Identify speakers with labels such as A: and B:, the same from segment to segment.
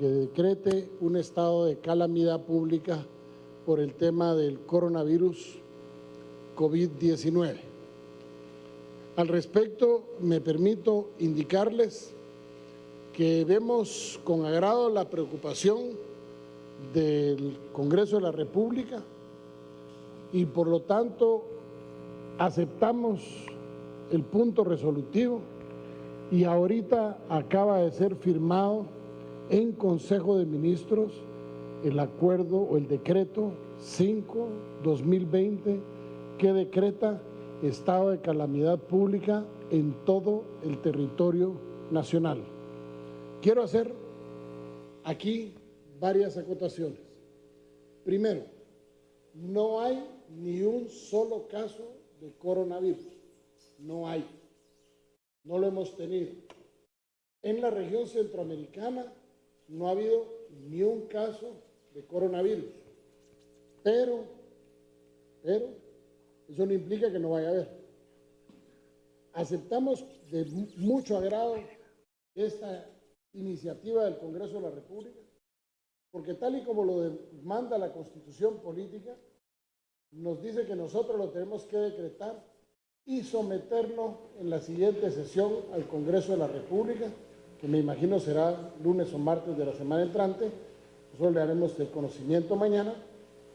A: que decrete un estado de calamidad pública por el tema del coronavirus COVID-19. Al respecto, me permito indicarles que vemos con agrado la preocupación del Congreso de la República y por lo tanto aceptamos el punto resolutivo y ahorita acaba de ser firmado en Consejo de Ministros el acuerdo o el decreto 5/2020 que decreta estado de calamidad pública en todo el territorio nacional. Quiero hacer aquí varias acotaciones. Primero, no hay ni un solo caso de coronavirus. No hay. No lo hemos tenido. En la región centroamericana no ha habido ni un caso de coronavirus. Pero eso no implica que no vaya a haber. Aceptamos de mucho agrado esta iniciativa del Congreso de la República, porque tal y como lo demanda la Constitución Política, nos dice que nosotros lo tenemos que decretar y someterlo en la siguiente sesión al Congreso de la República, que me imagino será lunes o martes de la semana entrante. Nosotros le haremos el conocimiento mañana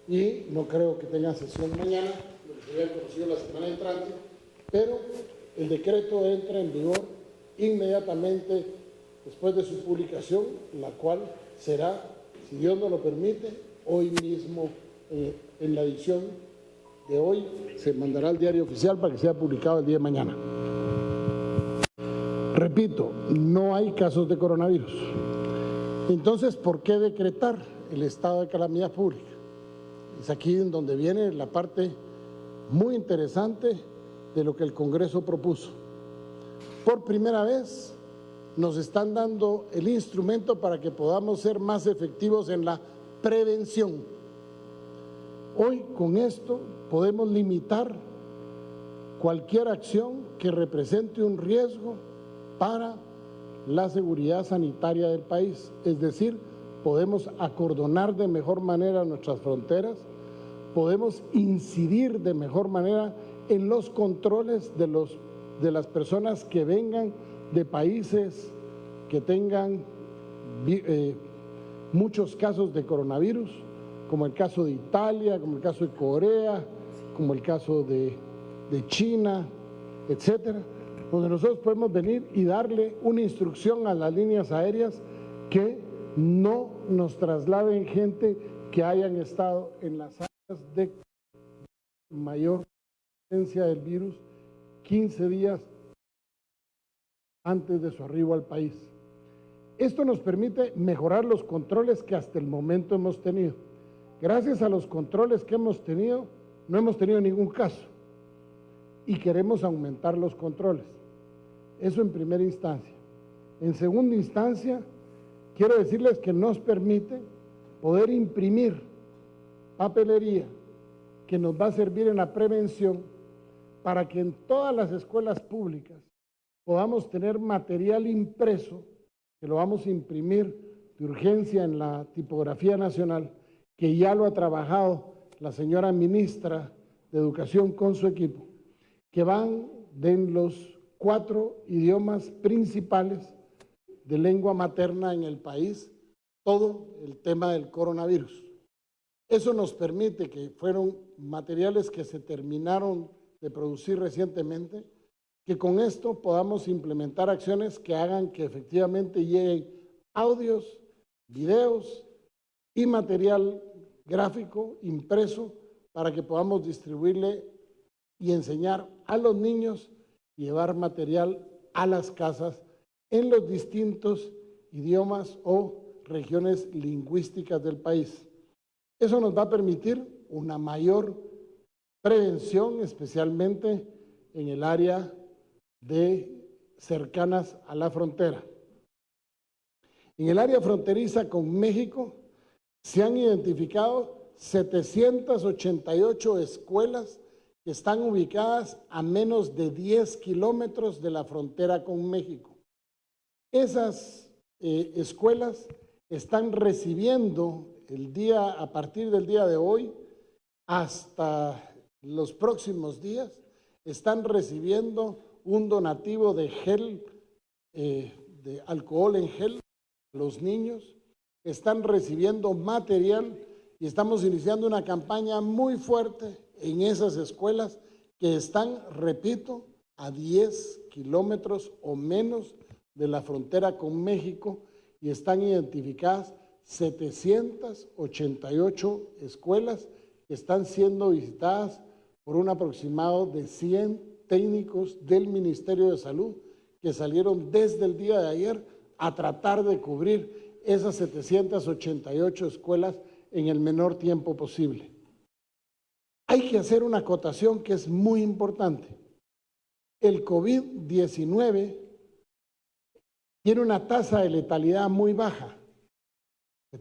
A: y no creo que tengan sesión mañana, lo que se haya conocido la semana entrante, pero el decreto entra en vigor inmediatamente después de su publicación, la cual será, si Dios nos lo permite, hoy mismo en la edición de hoy se mandará al diario oficial para que sea publicado el día de mañana. Repito, no hay casos de coronavirus. Entonces, ¿por qué decretar el estado de calamidad pública? Es aquí en donde viene la parte muy interesante de lo que el Congreso propuso. Por primera vez nos están dando el instrumento para que podamos ser más efectivos en la prevención. Hoy con esto podemos limitar cualquier acción que represente un riesgo para la seguridad sanitaria del país. Es decir, podemos acordonar de mejor manera nuestras fronteras, podemos incidir de mejor manera en los controles de las personas que vengan de países que tengan muchos casos de coronavirus, como el caso de Italia, como el caso de Corea, como el caso de China, etcétera, donde nosotros podemos venir y darle una instrucción a las líneas aéreas que no nos trasladen gente que hayan estado en las áreas de mayor presencia del virus 15 días antes de su arribo al país. Esto nos permite mejorar los controles que hasta el momento hemos tenido. Gracias a los controles que hemos tenido, no hemos tenido ningún caso y queremos aumentar los controles. Eso en primera instancia. En segunda instancia, quiero decirles que nos permite poder imprimir papelería que nos va a servir en la prevención para que en todas las escuelas públicas podamos tener material impreso, que lo vamos a imprimir de urgencia en la tipografía nacional, que ya lo ha trabajado la señora ministra de Educación con su equipo, que van de los 4 idiomas principales de lengua materna en el país, todo el tema del coronavirus. Eso nos permite, que fueron materiales que se terminaron de producir recientemente, que con esto podamos implementar acciones que hagan que efectivamente lleguen audios, videos y material gráfico impreso para que podamos distribuirle y enseñar a los niños, llevar material a las casas en los distintos idiomas o regiones lingüísticas del país. Eso nos va a permitir una mayor prevención, especialmente en el área de cercanas a la frontera. En el área fronteriza con México se han identificado 788 escuelas que están ubicadas a menos de 10 kilómetros de la frontera con México. Esas escuelas están recibiendo a partir del día de hoy hasta los próximos días, están recibiendo un donativo de gel, de alcohol en gel. Los niños están recibiendo material y estamos iniciando una campaña muy fuerte en esas escuelas que están, repito, a 10 kilómetros o menos de la frontera con México, y están identificadas 788 escuelas que están siendo visitadas por un aproximado de 100 técnicos del Ministerio de Salud que salieron desde el día de ayer a tratar de cubrir esas 788 escuelas en el menor tiempo posible. Hay que hacer una acotación que es muy importante. El COVID-19 tiene una tasa de letalidad muy baja,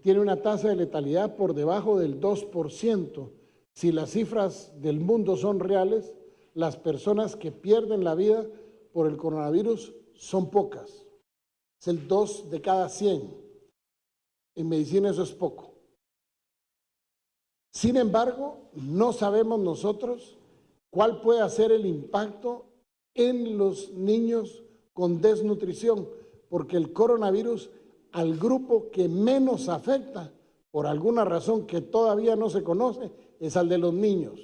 A: tiene una tasa de letalidad por debajo del 2%. Si las cifras del mundo son reales, las personas que pierden la vida por el coronavirus son pocas. Es el 2 de cada 100. En medicina eso es poco. Sin embargo, no sabemos nosotros cuál puede ser el impacto en los niños con desnutrición, porque el coronavirus al grupo que menos afecta, por alguna razón que todavía no se conoce, es al de los niños,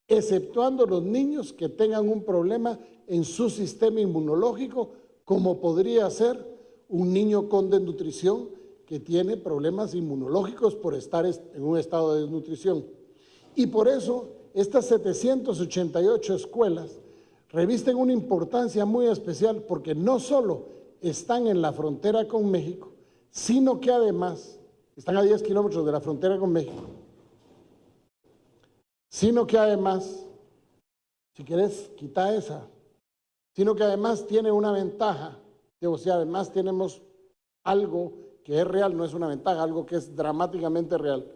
A: exceptuando los niños que tengan un problema en su sistema inmunológico, como podría ser un niño con desnutrición que tiene problemas inmunológicos por estar en un estado de desnutrición. Y por eso estas 788 escuelas revisten una importancia muy especial, porque no solo están en la frontera con México, sino que además están a 10 kilómetros de la frontera con México, sino que además, si querés, quita esa, sino que además tiene una ventaja, o sea, además tenemos algo que es real, no es una ventaja, algo que es dramáticamente real.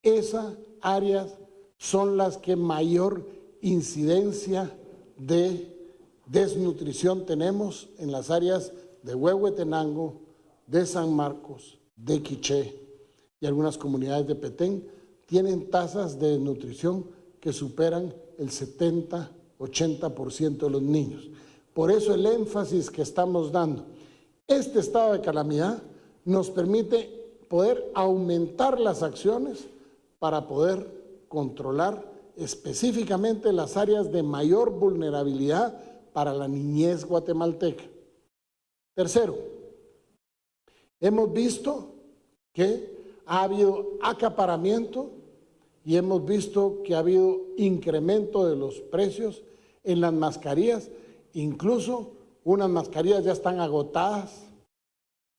A: Esas áreas son las que mayor incidencia de desnutrición tenemos, en las áreas de Huehuetenango, de San Marcos, de Quiché y algunas comunidades de Petén tienen tasas de desnutrición que superan el 70-80% de los niños. Por eso el énfasis que estamos dando. Este estado de calamidad nos permite poder aumentar las acciones para poder controlar específicamente las áreas de mayor vulnerabilidad para la niñez guatemalteca. Tercero, hemos visto que ha habido acaparamiento y hemos visto que ha habido incremento de los precios en las mascarillas, incluso unas mascarillas ya están agotadas,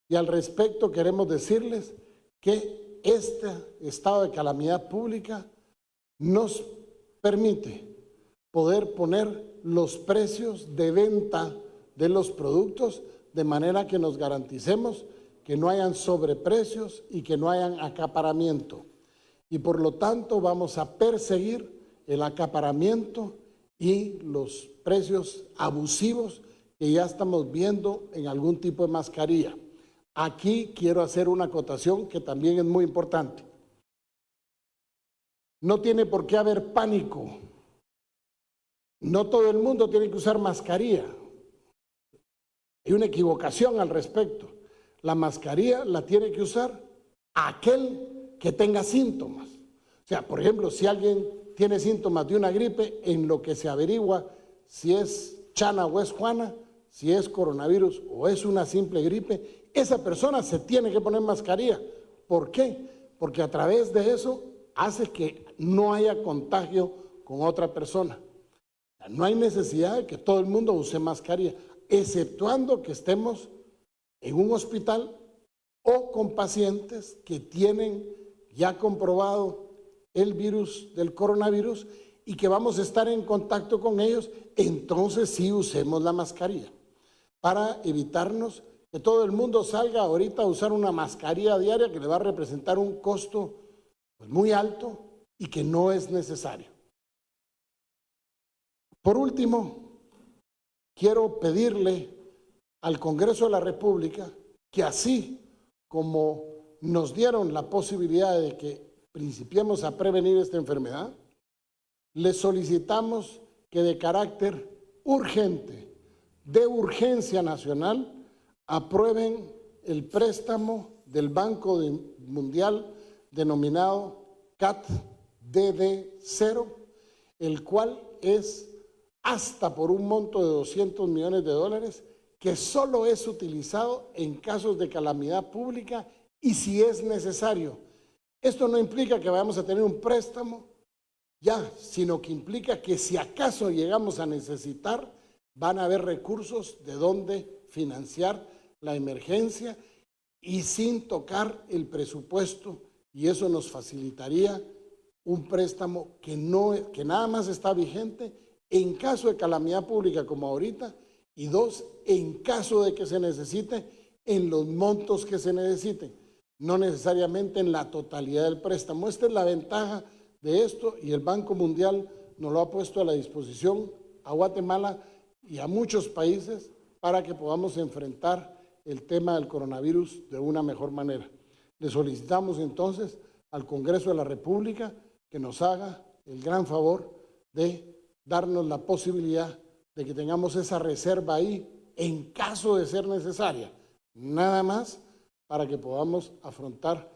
A: y al respecto queremos decirles que este estado de calamidad pública nos permite poder poner los precios de venta de los productos de manera que nos garanticemos que no hayan sobreprecios y que no hayan acaparamiento. Y por lo tanto vamos a perseguir el acaparamiento y los precios abusivos que ya estamos viendo en algún tipo de mascarilla. Aquí quiero hacer una acotación que también es muy importante. No tiene por qué haber pánico. No todo el mundo tiene que usar mascarilla. Hay una equivocación al respecto. La mascarilla la tiene que usar aquel que tenga síntomas. O sea, por ejemplo, si alguien tiene síntomas de una gripe, en lo que se averigua si es Chana o es Juana, si es coronavirus o es una simple gripe, esa persona se tiene que poner mascarilla. ¿Por qué? Porque a través de eso hace que no haya contagio con otra persona. No hay necesidad de que todo el mundo use mascarilla, exceptuando que estemos en un hospital o con pacientes que tienen ya comprobado el virus del coronavirus y que vamos a estar en contacto con ellos, entonces sí usemos la mascarilla para evitarnos que todo el mundo salga ahorita a usar una mascarilla diaria que le va a representar un costo muy alto y que no es necesario. Por último, quiero pedirle al Congreso de la República que así como nos dieron la posibilidad de que principiemos a prevenir esta enfermedad, les solicitamos que de carácter urgente, de urgencia nacional, aprueben el préstamo del Banco Mundial denominado CAT-DD0, el cual es hasta por un monto de $200 millones, que solo es utilizado en casos de calamidad pública y si es necesario. Esto no implica que vayamos a tener un préstamo ya, sino que implica que si acaso llegamos a necesitar, van a haber recursos de donde financiar la emergencia y sin tocar el presupuesto, y eso nos facilitaría un préstamo que nada más está vigente en caso de calamidad pública como ahorita, y dos, en caso de que se necesite, en los montos que se necesiten, no necesariamente en la totalidad del préstamo. Esta es la ventaja de esto, y el Banco Mundial nos lo ha puesto a la disposición a Guatemala y a muchos países para que podamos enfrentar el tema del coronavirus de una mejor manera. Le solicitamos entonces al Congreso de la República que nos haga el gran favor de darnos la posibilidad de que tengamos esa reserva ahí en caso de ser necesaria, nada más para que podamos afrontar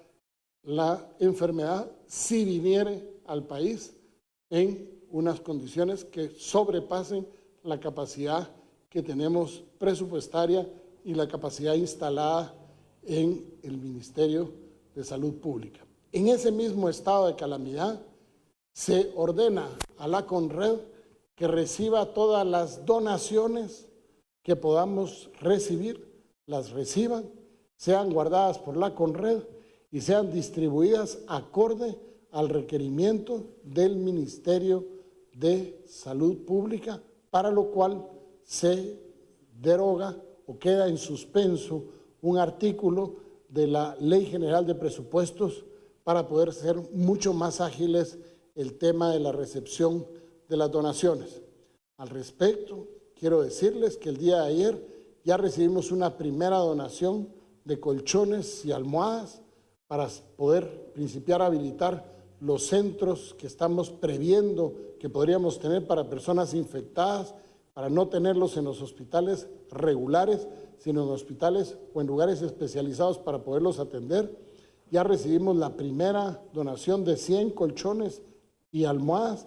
A: la enfermedad si viniere al país en unas condiciones que sobrepasen la capacidad que tenemos presupuestaria y la capacidad instalada en el Ministerio de Salud Pública. En ese mismo estado de calamidad se ordena a la CONRED que reciba todas las donaciones que podamos recibir, las reciban, sean guardadas por la CONRED y sean distribuidas acorde al requerimiento del Ministerio de Salud Pública, para lo cual se deroga o queda en suspenso un artículo de la Ley General de Presupuestos para poder ser mucho más ágiles el tema de la recepción de las donaciones. Al respecto, quiero decirles que el día de ayer ya recibimos una primera donación de colchones y almohadas para poder principiar a habilitar los centros que estamos previendo que podríamos tener para personas infectadas, para no tenerlos en los hospitales regulares, sino en hospitales o en lugares especializados para poderlos atender. Ya recibimos la primera donación de 100 colchones y almohadas,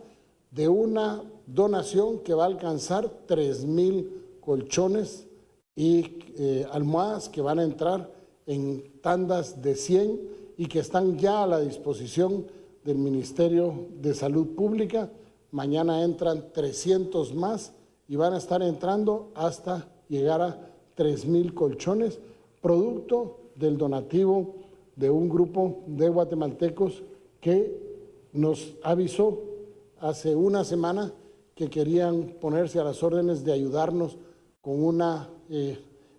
A: de una donación que va a alcanzar 3,000 colchones y almohadas que van a entrar en tandas de 100 y que están ya a la disposición del Ministerio de Salud Pública. Mañana entran 300 más y van a estar entrando hasta llegar a 3,000 colchones, producto del donativo de un grupo de guatemaltecos que nos avisó hace una semana que querían ponerse a las órdenes de ayudarnos con una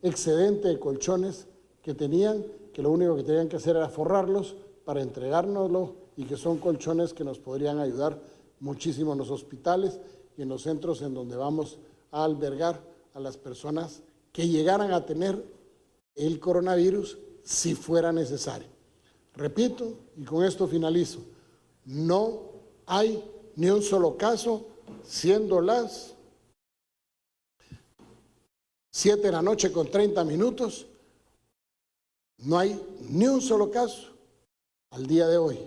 A: excedente de colchones que tenían, que lo único que tenían que hacer era forrarlos para entregárnoslo, y que son colchones que nos podrían ayudar muchísimo en los hospitales y en los centros en donde vamos a albergar a las personas que llegaran a tener el coronavirus si fuera necesario. Repito, y con esto finalizo, no hay ni un solo caso, siendo las 7:30 p.m, no hay ni un solo caso al día de hoy.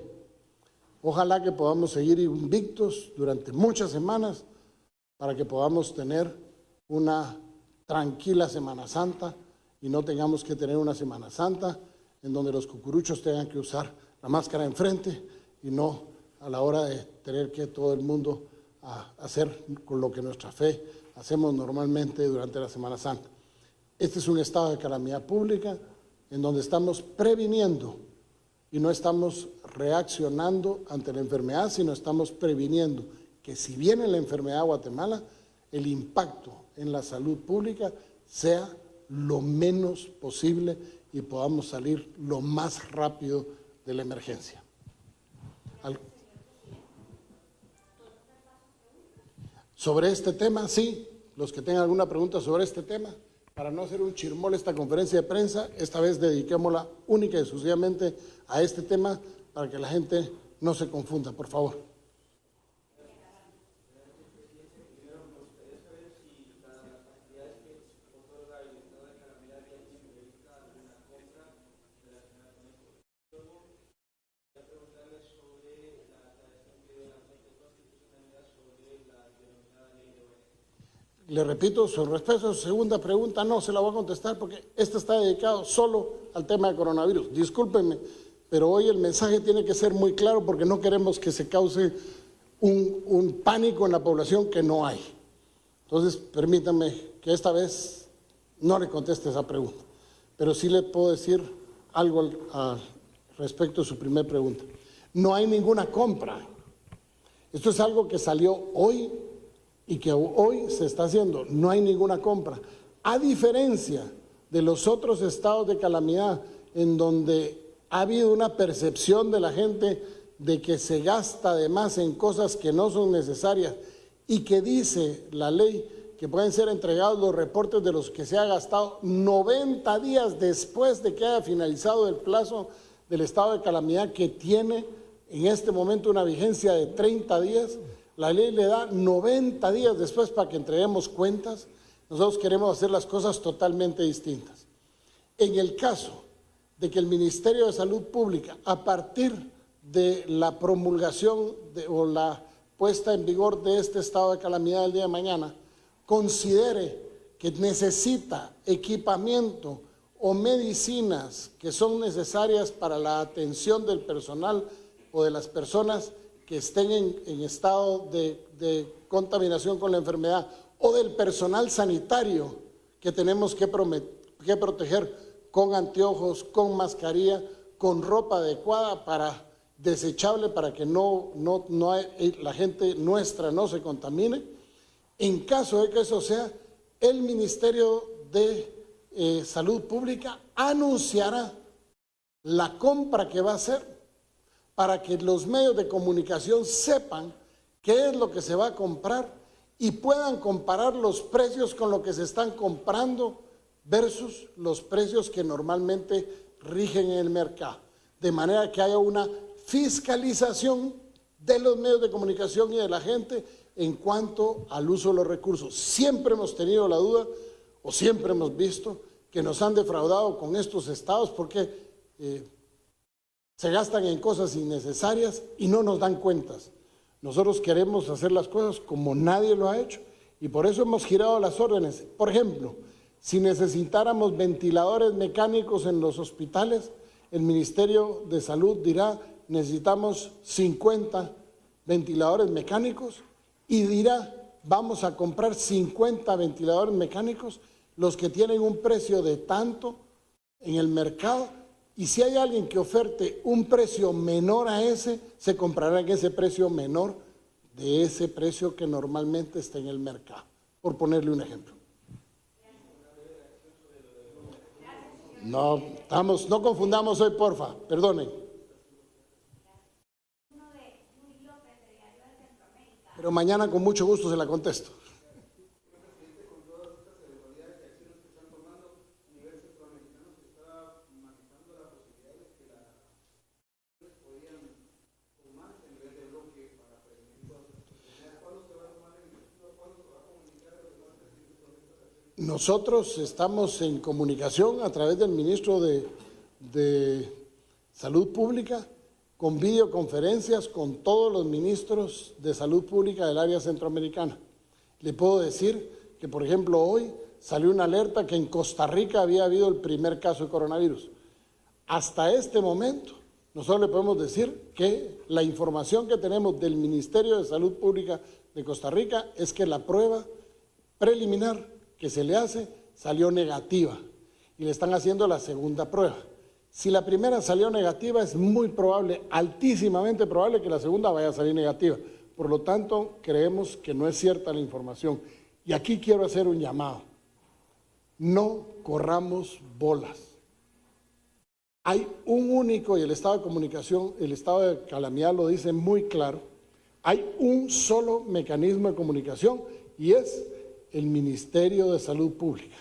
A: Ojalá que podamos seguir invictos durante muchas semanas para que podamos tener una tranquila Semana Santa y no tengamos que tener una Semana Santa en donde los cucuruchos tengan que usar la máscara enfrente y no a la hora de tener que todo el mundo hacer con lo que nuestra fe hacemos normalmente durante la Semana Santa. Este es un estado de calamidad pública en donde estamos previniendo y no estamos reaccionando ante la enfermedad, sino estamos previniendo que si viene la enfermedad a Guatemala, el impacto en la salud pública sea lo menos posible y podamos salir lo más rápido de la emergencia. Sobre este tema, sí, los que tengan alguna pregunta sobre este tema, para no hacer un chirmol esta conferencia de prensa, esta vez dediquémosla única y exclusivamente a este tema para que la gente no se confunda, por favor. Le repito, sobre respecto a su segunda pregunta, no se la voy a contestar porque esta está dedicado solo al tema de coronavirus. Discúlpenme, pero hoy el mensaje tiene que ser muy claro porque no queremos que se cause un pánico en la población que no hay. Entonces, permítanme que esta vez no le conteste esa pregunta, pero sí le puedo decir algo respecto a su primera pregunta. No hay ninguna compra. Esto es algo que salió hoy y que hoy se está haciendo. No hay ninguna compra. A diferencia de los otros estados de calamidad en donde ha habido una percepción de la gente de que se gasta de más en cosas que no son necesarias y que dice la ley que pueden ser entregados los reportes de los que se ha gastado 90 días después de que haya finalizado el plazo del estado de calamidad, que tiene en este momento una vigencia de 30 días. La ley le da 90 días después para que entreguemos cuentas. Nosotros queremos hacer las cosas totalmente distintas. En el caso de que el Ministerio de Salud Pública, a partir de la promulgación o la puesta en vigor de este estado de calamidad el día de mañana, considere que necesita equipamiento o medicinas que son necesarias para la atención del personal o de las personas que estén en estado de contaminación con la enfermedad, o del personal sanitario que tenemos que proteger con anteojos, con mascarilla, con ropa adecuada desechable para que la gente nuestra no se contamine. En caso de que eso sea, el Ministerio de Salud Pública anunciará la compra que va a hacer para que los medios de comunicación sepan qué es lo que se va a comprar y puedan comparar los precios con lo que se están comprando versus los precios que normalmente rigen en el mercado. De manera que haya una fiscalización de los medios de comunicación y de la gente en cuanto al uso de los recursos. Siempre hemos tenido la duda o siempre hemos visto que nos han defraudado con estos estados porque se gastan en cosas innecesarias y no nos dan cuentas. Nosotros queremos hacer las cosas como nadie lo ha hecho y por eso hemos girado las órdenes. Por ejemplo, si necesitáramos ventiladores mecánicos en los hospitales, el Ministerio de Salud dirá, necesitamos 50 ventiladores mecánicos y dirá, vamos a comprar 50 ventiladores mecánicos, los que tienen un precio de tanto en el mercado. Y si hay alguien que oferte un precio menor a ese, se comprará en ese precio menor de ese precio que normalmente está en el mercado, por ponerle un ejemplo. No confundamos hoy, porfa, perdonen. Pero mañana con mucho gusto se la contesto. Nosotros estamos en comunicación a través del ministro de Salud Pública, con videoconferencias con todos los ministros de Salud Pública del área centroamericana. Le puedo decir que, por ejemplo, hoy salió una alerta que en Costa Rica había habido el primer caso de coronavirus. Hasta este momento, nosotros le podemos decir que la información que tenemos del Ministerio de Salud Pública de Costa Rica es que la prueba preliminar que se le hace salió negativa y le están haciendo la segunda prueba. Si la primera salió negativa, es muy probable, altísimamente probable, que la segunda vaya a salir negativa. Por lo tanto, creemos que no es cierta la información. Y aquí quiero hacer un llamado. No corramos bolas. Hay un único, y el estado de comunicación, el estado de calamidad lo dice muy claro, hay un solo mecanismo de comunicación y es el Ministerio de Salud Pública.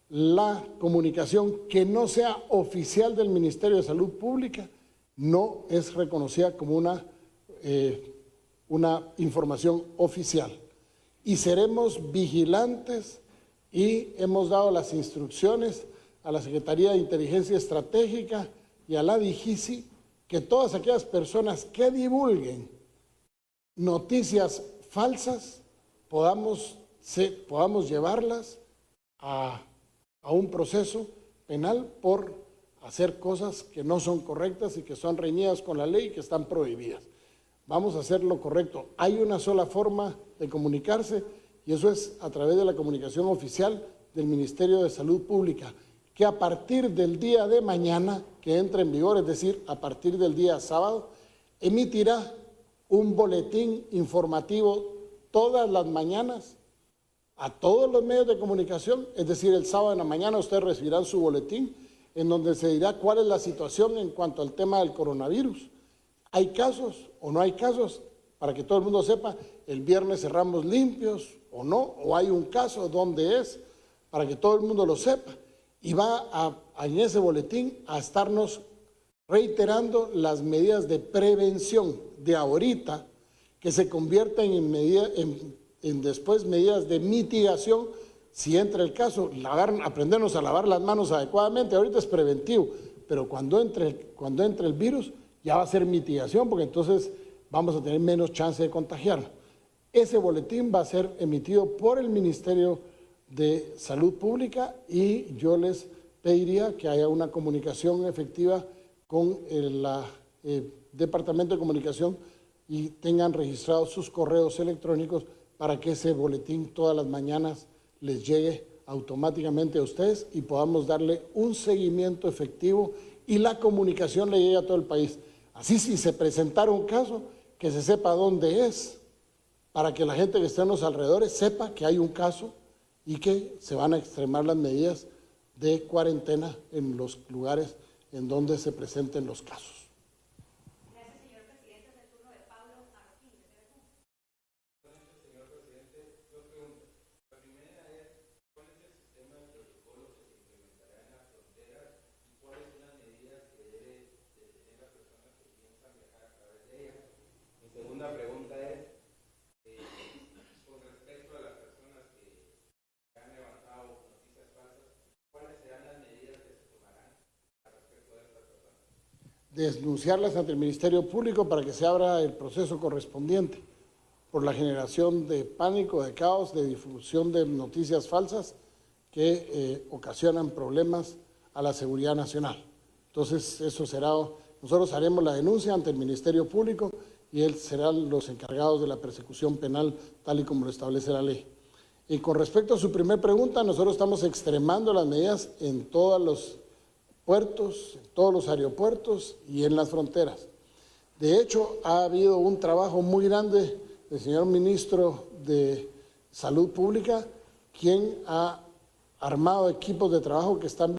A: la comunicación que no sea oficial del Ministerio de Salud Pública no es reconocida como una información oficial. Y seremos vigilantes y hemos dado las instrucciones a la Secretaría de Inteligencia Estratégica y a la DIGISI que todas aquellas personas que divulguen noticias falsas podamos llevarlas a un proceso penal por hacer cosas que no son correctas y que son reñidas con la ley y que están prohibidas. Vamos a hacer lo correcto. Hay una sola forma de comunicarse y eso es a través de la comunicación oficial del Ministerio de Salud Pública, que a partir del día de mañana, que entre en vigor, es decir, a partir del día sábado, emitirá un boletín informativo todas las mañanas a todos los medios de comunicación, es decir, el sábado en la mañana ustedes recibirán su boletín en donde se dirá cuál es la situación en cuanto al tema del coronavirus. ¿Hay casos o no hay casos? Para que todo el mundo sepa, el viernes cerramos limpios o no, o hay un caso, ¿dónde es? Para que todo el mundo lo sepa. Y va en ese boletín a estarnos reiterando las medidas de prevención de ahorita, que se convierten en después medidas de mitigación si entra el caso. Aprendernos a lavar las manos adecuadamente, ahorita es preventivo, pero cuando entre el virus ya va a ser mitigación, porque entonces vamos a tener menos chance de contagiarnos. Ese boletín va a ser emitido por el Ministerio de Salud Pública y yo les pediría que haya una comunicación efectiva con el Departamento de Comunicación y tengan registrados sus correos electrónicos para que ese boletín todas las mañanas les llegue automáticamente a ustedes y podamos darle un seguimiento efectivo y la comunicación le llegue a todo el país. Así, si se presentara un caso, que se sepa dónde es, para que la gente que esté en los alrededores sepa que hay un caso y que se van a extremar las medidas de cuarentena en los lugares en donde se presenten los casos.
B: Gracias, señor presidente. Es el turno de Pablo Martín, de Telecom.
C: Gracias, señor presidente. Dos preguntas. La primera es, ¿cuál es el sistema de protocolos que se implementará en las fronteras y cuáles son las medidas que debe de tener las personas que piensan viajar a través de ellas? Mi segunda pregunta es, con respecto a las personas que han levantado noticias falsas, ¿cuáles serán las medidas que se tomarán al respecto de estas personas?
A: Denunciarlas ante el Ministerio Público para que se abra el proceso correspondiente por la generación de pánico, de caos, de difusión de noticias falsas que ocasionan problemas a la seguridad nacional. Entonces, eso será, nosotros haremos la denuncia ante el Ministerio Público y él serán los encargados de la persecución penal tal y como lo establece la ley. Y con respecto a su primera pregunta, nosotros estamos extremando las medidas en todos los puertos, en todos los aeropuertos y en las fronteras. De hecho, ha habido un trabajo muy grande del señor ministro de Salud Pública, quien ha armado equipos de trabajo que están